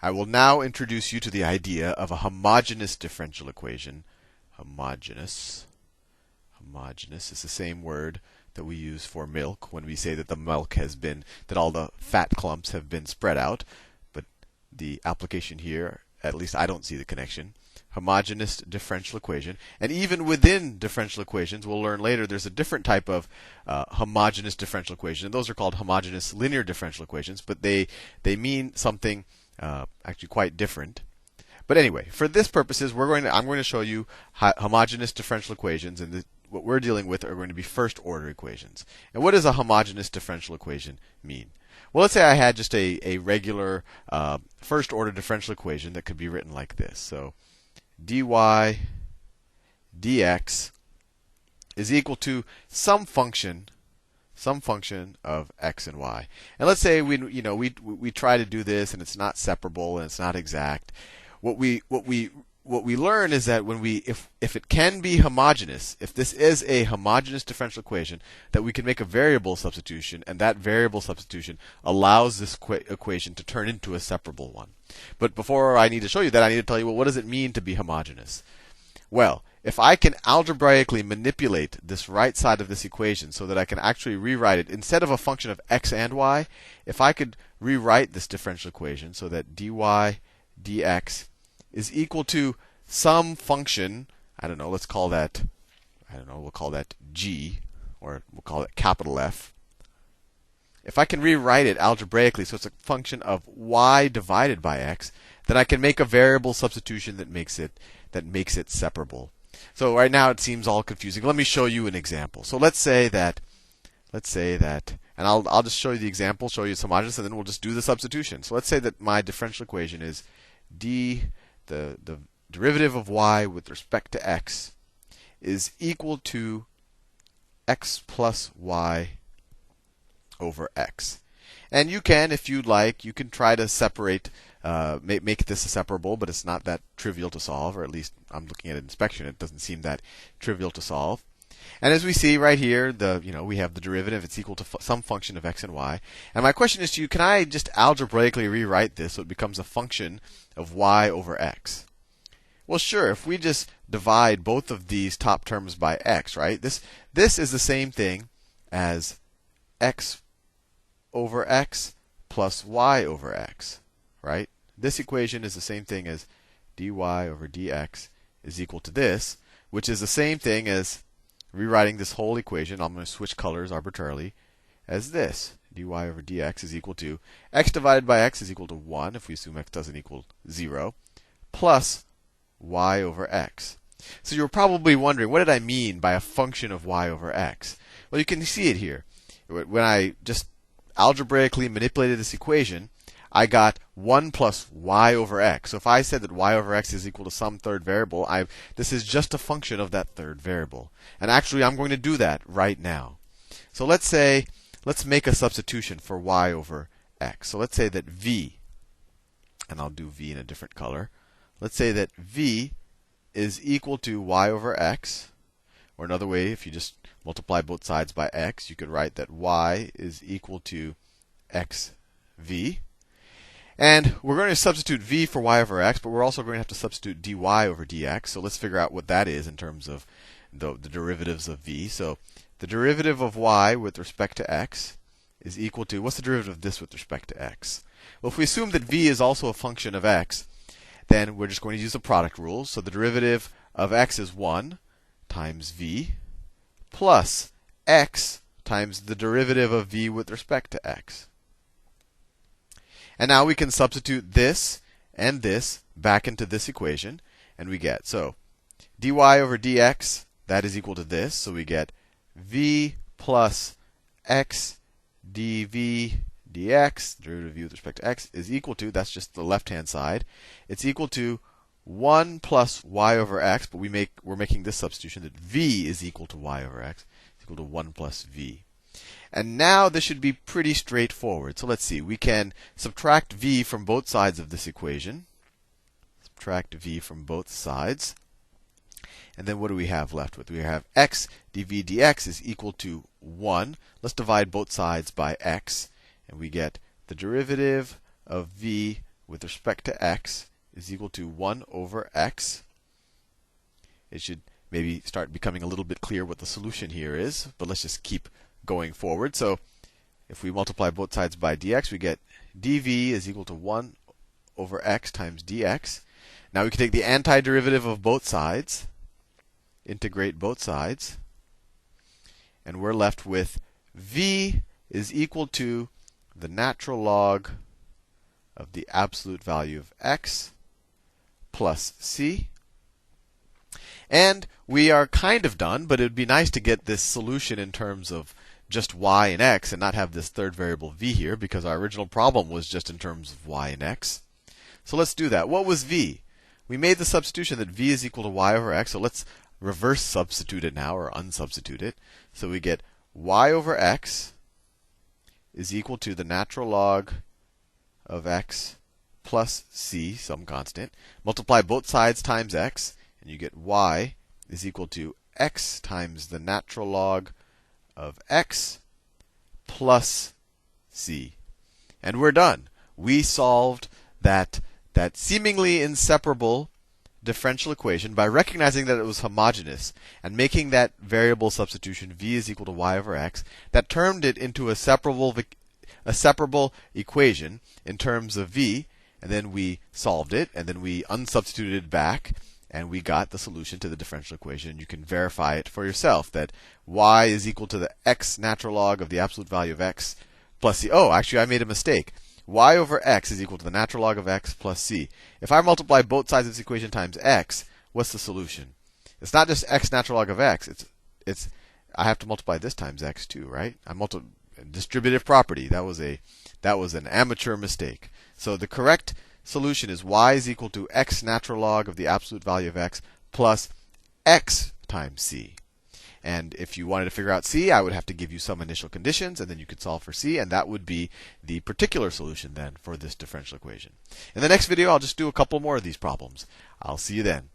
I will now introduce you to the idea of a homogeneous differential equation. Homogeneous. Homogeneous is the same word that we use for milk when we say that the milk has been, that all the fat clumps have been spread out. But the application here, at least I don't see the connection. Homogeneous differential equation. And even within differential equations, we'll learn later, there's a different type of homogeneous differential equation. And those are called homogeneous linear differential equations, but they mean something actually quite different. But anyway, for this purposes, I'm going to show you homogeneous differential equations, and what we're dealing with are going to be first order equations. And what does a homogeneous differential equation mean? Well, let's say I had just a regular first order differential equation that could be written like this. So dy dx is equal to some function of x and y. And let's say we try to do this and it's not separable and it's not exact. What we learn is that if it can be homogeneous, if this is a homogeneous differential equation, that we can make a variable substitution, and that variable substitution allows this equation to turn into a separable one. But before I need to show you that, I need to tell you, well, what does it mean to be homogeneous? Well, if I can algebraically manipulate this right side of this equation so that I can actually rewrite it instead of a function of x and y, if I could rewrite this differential equation so that dy dx is equal to some function, I don't know, let's call that, we'll call that g, or we'll call it capital F. If I can rewrite it algebraically so it's a function of y divided by x, then I can make a variable substitution that makes it separable. So right now it seems all confusing. Let me show you an example. So let's say that, and I'll just show you the example, show you it's homogeneous, and then we'll just do the substitution. So let's say that my differential equation is the derivative of y with respect to x is equal to x plus y over x. And you can, if you'd like, you can try to separate, make this a separable, but it's not that trivial to solve, or at least I'm looking at inspection, it doesn't seem that trivial to solve. And as we see right here, we have the derivative, it's equal to some function of x and y. And my question is to you, can I just algebraically rewrite this so it becomes a function of y over x? Well, sure, if we just divide both of these top terms by x, right? This is the same thing as x over x plus y over x, right? This equation is the same thing as dy over dx is equal to this, which is the same thing as rewriting this whole equation. I'm going to switch colors arbitrarily as this. Dy over dx is equal to x divided by x is equal to 1, if we assume x doesn't equal 0, plus y over x. So you're probably wondering, what did I mean by a function of y over x? Well, you can see it here. When I just algebraically manipulated this equation, I got 1 plus y over x. So if I said that y over x is equal to some third variable, this is just a function of that third variable. And actually, I'm going to do that right now. So let's make a substitution for y over x. So let's say that v, and I'll do v in a different color. Let's say that v is equal to y over x. Or another way, if you just multiply both sides by x, you could write that y is equal to xv. And we're going to substitute v for y over x, but we're also going to have to substitute dy over dx. So let's figure out what that is in terms of the derivatives of v. So the derivative of y with respect to x is equal to, what's the derivative of this with respect to x? Well, if we assume that v is also a function of x, then we're just going to use the product rule. So the derivative of x is 1 times v plus x times the derivative of v with respect to x. And now we can substitute this and this back into this equation, and we get, so dy over dx, that is equal to this. So we get v plus x dv dx, derivative of v with respect to x, is equal to, that's just the left-hand side, it's equal to 1 plus y over x, but we're making this substitution that v is equal to y over x, is equal to 1 plus v. And now this should be pretty straightforward. So let's see, we can subtract v from both sides of this equation. Subtract v from both sides. And then what do we have left with? We have x dv dx is equal to 1. Let's divide both sides by x. And we get the derivative of v with respect to x is equal to 1 over x. It should maybe start becoming a little bit clear what the solution here is, but let's just keep going forward. So if we multiply both sides by dx, we get dv is equal to 1 over x times dx. Now we can take the antiderivative of both sides, integrate both sides, and we're left with v is equal to the natural log of the absolute value of x plus c. And we are kind of done, but it would be nice to get this solution in terms of just y and x and not have this third variable v here, because our original problem was just in terms of y and x. So let's do that. What was v? We made the substitution that v is equal to y over x. So let's reverse substitute it now, or unsubstitute it. So we get y over x is equal to the natural log of x plus c, some constant. Multiply both sides times x, and you get y is equal to x times the natural log of x plus c. And we're done. We solved that seemingly inseparable differential equation by recognizing that it was homogeneous and making that variable substitution v is equal to y over x. That turned it into a separable equation in terms of v, and then we solved it, and then we unsubstituted it back, and we got the solution to the differential equation. You can verify it for yourself that y is equal to the x natural log of the absolute value of x plus c. Oh, actually, I made a mistake. Y over x is equal to the natural log of x plus c. If I multiply both sides of this equation times x, what's the solution? It's not just x natural log of x. It's I have to multiply this times x too, right? Distributive property. That was an amateur mistake. So the correct solution is y is equal to x natural log of the absolute value of x plus x times c. And if you wanted to figure out c, I would have to give you some initial conditions, and then you could solve for c, and that would be the particular solution then for this differential equation. In the next video, I'll just do a couple more of these problems. I'll see you then.